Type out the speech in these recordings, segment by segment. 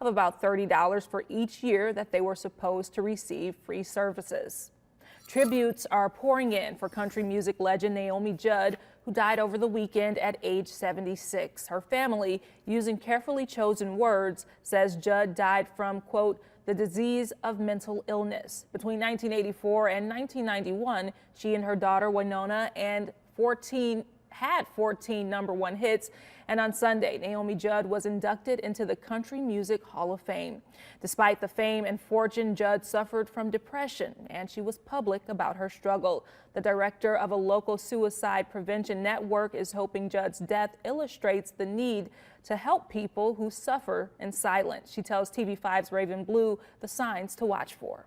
about $30 for each year that they were supposed to receive free services. Tributes are pouring in for country music legend Naomi Judd, who died over the weekend at age 76. Her family, using carefully chosen words, says Judd died from, quote, the disease of mental illness. Between 1984 and 1991, she and her daughter Winona had 14 #1 hits, and on Sunday, Naomi Judd was inducted into the Country Music Hall of Fame. Despite the fame and fortune, Judd suffered from depression, and she was public about her struggle. The director of a local suicide prevention network is hoping Judd's death illustrates the need to help people who suffer in silence. She tells TV5's Raven Blue the signs to watch for.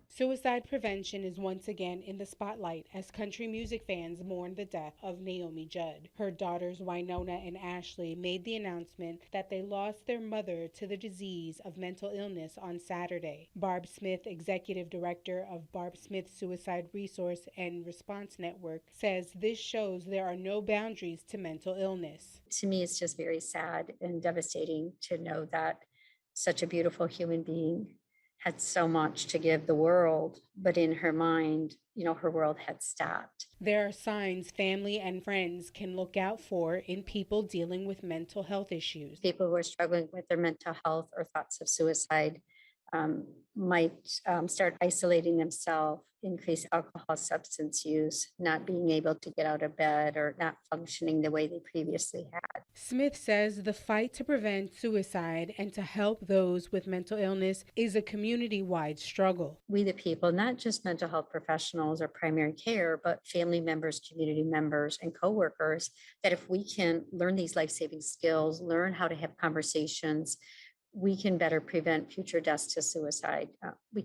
Suicide prevention is once again in the spotlight as country music fans mourn the death of Naomi Judd. Her daughters Winona and Ashley made the announcement that they lost their mother to the disease of mental illness on Saturday. Barb Smith, executive director of Barb Smith Suicide Resource and Response Network, says this shows there are no boundaries to mental illness. To me, it's just very sad and devastating to know that such a beautiful human being had so much to give the world, but in her mind, her world had stopped. There are signs family and friends can look out for in people dealing with mental health issues. People who are struggling with their mental health or thoughts of suicide might start isolating themselves, increase alcohol, substance use, not being able to get out of bed, or not functioning the way they previously had. Smith says the fight to prevent suicide and to help those with mental illness is a community-wide struggle. We the people, not just mental health professionals or primary care, but family members, community members, and coworkers, that if we can learn these life-saving skills, learn how to have conversations, we can better prevent future deaths to suicide. We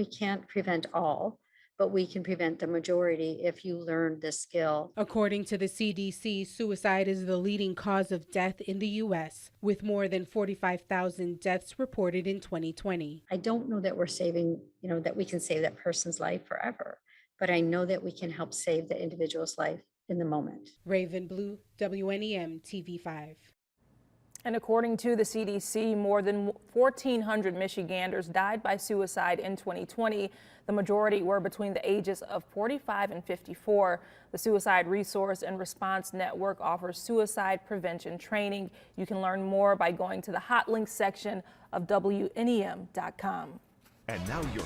can't prevent all, but we can prevent the majority if you learn this skill. According to the CDC, suicide is the leading cause of death in the U.S., with more than 45,000 deaths reported in 2020. I don't know that we're saving, that we can save that person's life forever, but I know that we can help save the individual's life in the moment. Raven Blue, WNEM TV5. And according to the CDC, more than 1,400 Michiganders died by suicide in 2020. The majority were between the ages of 45 and 54. The Suicide Resource and Response Network offers suicide prevention training. You can learn more by going to the hot links section of WNEM.com. And now your